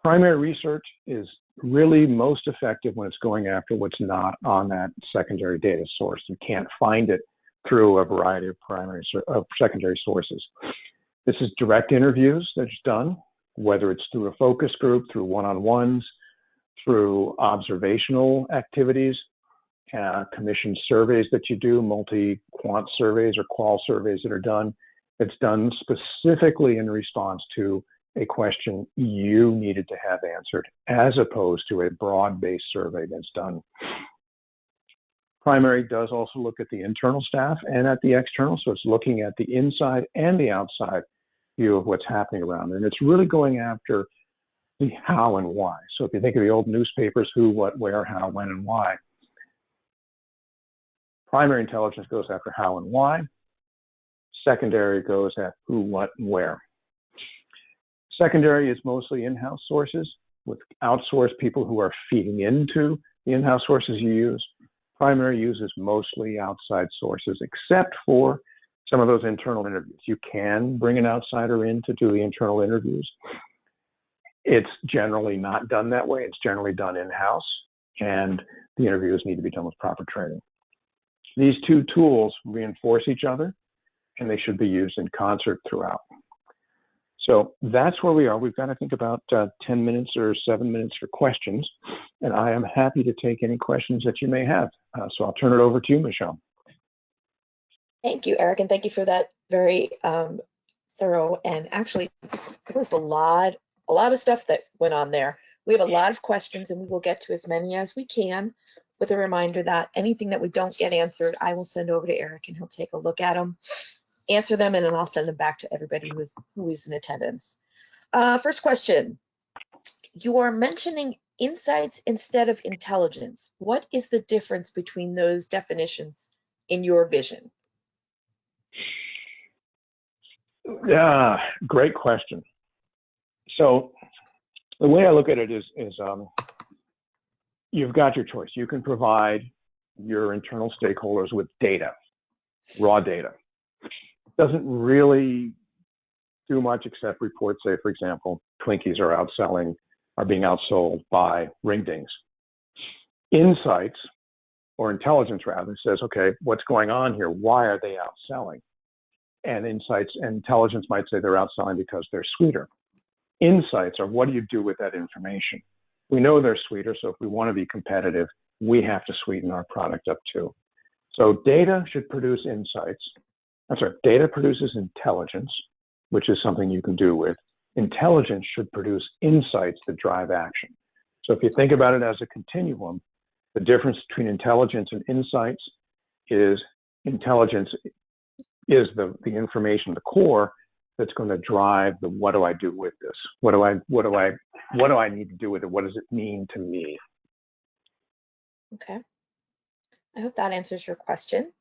Primary research is really most effective when it's going after what's not on that secondary data source. You can't find it through a variety of secondary sources. This is direct interviews that's done, whether it's through a focus group, through one-on-ones, through observational activities, commissioned surveys that you do, multi-quant surveys or qual surveys that are done. It's done specifically in response to a question you needed to have answered, as opposed to a broad-based survey that's done. Primary does also look at the internal staff and at the external, so it's looking at the inside and the outside view of what's happening around it. And it's really going after the how and why. So if you think of the old newspapers, who, what, where, how, when, and why, primary intelligence goes after how and why. Secondary goes at who, what, and where. Secondary is mostly in-house sources with outsourced people who are feeding into the in-house sources you use. Primary uses mostly outside sources, except for some of those internal interviews. You can bring an outsider in to do the internal interviews. It's generally not done that way. It's generally done in-house, and the interviews need to be done with proper training. These 2 tools reinforce each other, and they should be used in concert throughout. So that's where we are. We've got, I think, about 10 minutes or 7 minutes for questions, and I am happy to take any questions that you may have. So I'll turn it over to you, Michelle. Thank you, Eric, and thank you for that very thorough, and actually it was a lot of stuff that went on there. We have a lot of questions, and we will get to as many as we can, with a reminder that anything that we don't get answered, I will send over to Eric, and he'll take a look at them, answer them, and then I'll send them back to everybody who is in attendance. First question, you are mentioning insights instead of intelligence. What is the difference between those definitions in your vision? Great question. So the way I look at it is you've got your choice. You can provide your internal stakeholders with data, raw data. Doesn't really do much except report, say, for example, Twinkies are being outsold by ring dings. Insights, or intelligence rather, says, okay, what's going on here? Why are they outselling? And insights and intelligence might say they're outselling because they're sweeter. Insights are, what do you do with that information? We know they're sweeter, so if we want to be competitive, we have to sweeten our product up too. So data should produce insights. Data produces intelligence, which is something you can do with. Intelligence should produce insights that drive action. So if you think about it as a continuum, the difference between intelligence and insights is intelligence is the information, the core that's going to drive the what do I do with this? What do I need to do with it? What does it mean to me? Okay. I hope that answers your question.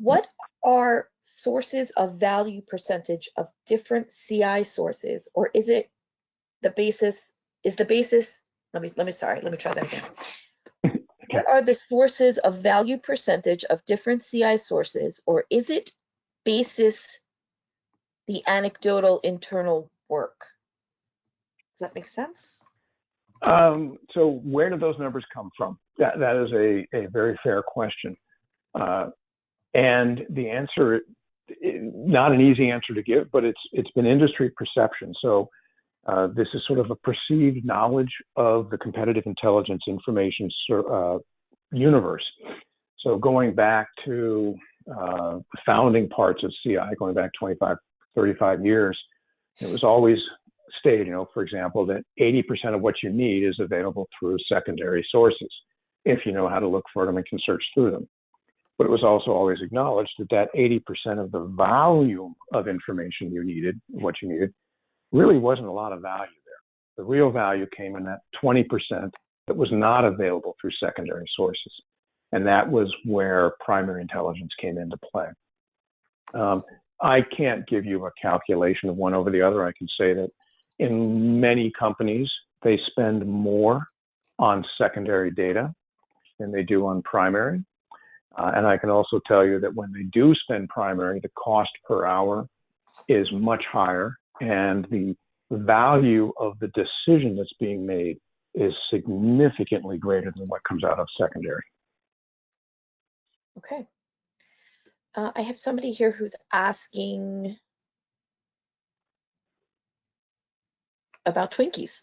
What are sources of value percentage of different CI sources, or is it the basis? Let me try that again. What are the sources of value percentage of different CI sources, or is it basis the anecdotal internal work? Does that make sense? So where do those numbers come from? That is a very fair question. And the answer, not an easy answer to give, but it's been industry perception. So this is sort of a perceived knowledge of the competitive intelligence information universe. So going back to the founding parts of CI, going back 25, 35 years, it was always stated, for example, that 80% of what you need is available through secondary sources, if you know how to look for them and can search through them. But it was also always acknowledged that 80% of the volume of information what you needed, really wasn't a lot of value there. The real value came in that 20% that was not available through secondary sources. And that was where primary intelligence came into play. I can't give you a calculation of one over the other. I can say that in many companies, they spend more on secondary data than they do on primary. And I can also tell you that when they do spend primary, the cost per hour is much higher, and the value of the decision that's being made is significantly greater than what comes out of secondary. Okay. I have somebody here who's asking about Twinkies.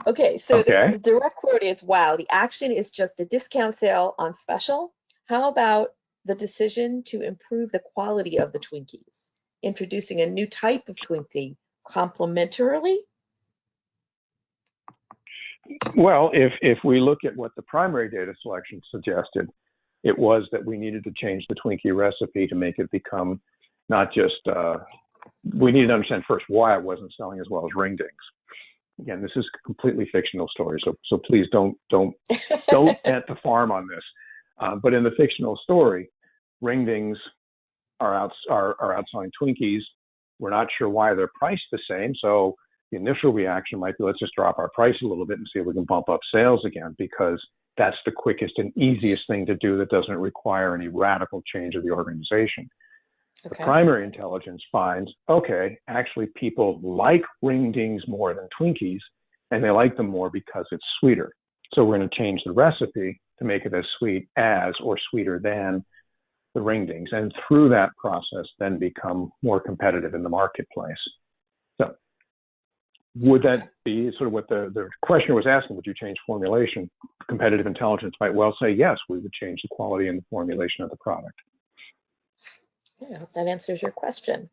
Okay, so the direct quote is, wow, the action is just a discount sale on special. How about the decision to improve the quality of the Twinkies? Introducing a new type of Twinkie complementarily? Well, if we look at what the primary data selection suggested, it was that we needed to change the Twinkie recipe to make it become not just, we needed to understand first why it wasn't selling as well as ring dings. Again, this is a completely fictional story, so please don't bet the farm on this. But in the fictional story, ring dings are outselling Twinkies. We're not sure why they're priced the same, so the initial reaction might be, let's just drop our price a little bit and see if we can bump up sales again, because that's the quickest and easiest thing to do that doesn't require any radical change of the organization. Okay. The primary intelligence finds, okay, actually people like ring dings more than Twinkies, and they like them more because it's sweeter. So we're going to change the recipe to make it as sweet as or sweeter than the ring dings, and through that process then become more competitive in the marketplace. So would that be sort of what the questioner was asking? Would you change formulation? Competitive intelligence might well say, yes, we would change the quality and the formulation of the product. Yeah, I hope that answers your question.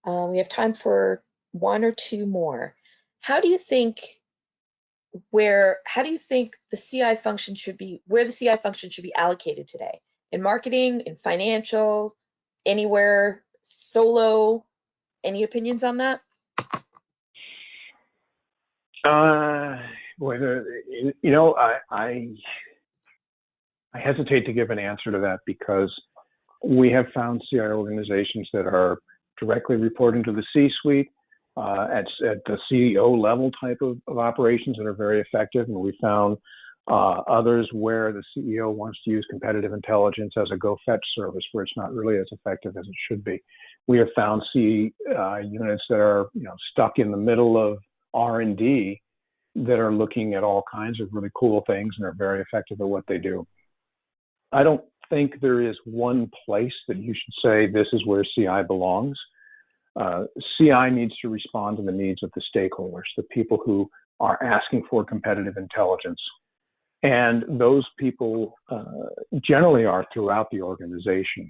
We have time for one or two more. How do you think the CI function should be, where the CI function should be allocated today? In marketing, in financials, anywhere, solo? Any opinions on that? Well, I hesitate to give an answer to that, because we have found CI organizations that are directly reporting to the C-suite at the CEO level type of operations that are very effective. And we found others where the CEO wants to use competitive intelligence as a go-fetch service, where it's not really as effective as it should be. We have found units that are stuck in the middle of R&D that are looking at all kinds of really cool things and are very effective at what they do. I don't think there is one place that you should say this is where CI belongs. CI needs to respond to the needs of the stakeholders, the people who are asking for competitive intelligence. And those people generally are throughout the organization.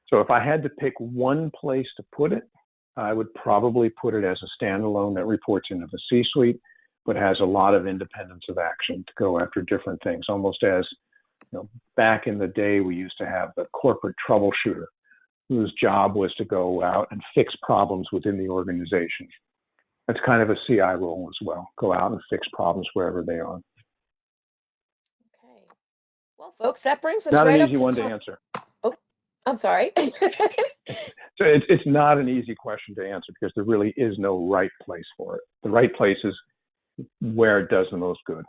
So if I had to pick one place to put it, I would probably put it as a standalone that reports into the C-suite, but has a lot of independence of action to go after different things, almost as back in the day, we used to have the corporate troubleshooter whose job was to go out and fix problems within the organization. That's kind of a CI role as well. Go out and fix problems wherever they are. Okay. Well, folks, that brings us not right an easy up to one time. to answer. Oh, I'm sorry. So it's not an easy question to answer, because there really is no right place for it. The right place is where it does the most good.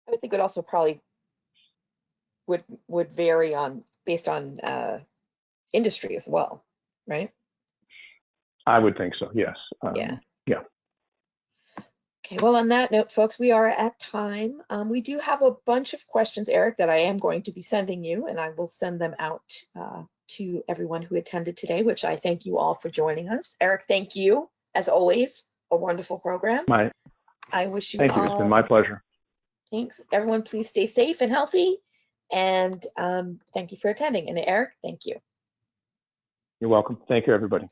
I would think it also probably would vary based on industry as well, right? I would think so, yes. Yeah. Yeah. Okay, well, on that note, folks, we are at time. We do have a bunch of questions, Eric, that I am going to be sending you, and I will send them out to everyone who attended today, which I thank you all for joining us. Eric, thank you, as always, a wonderful program. I wish you Thank you, all. it's been my pleasure. Thanks. Everyone, please stay safe and healthy, and thank you for attending. And Eric, thank you. You're welcome. Thank you, everybody.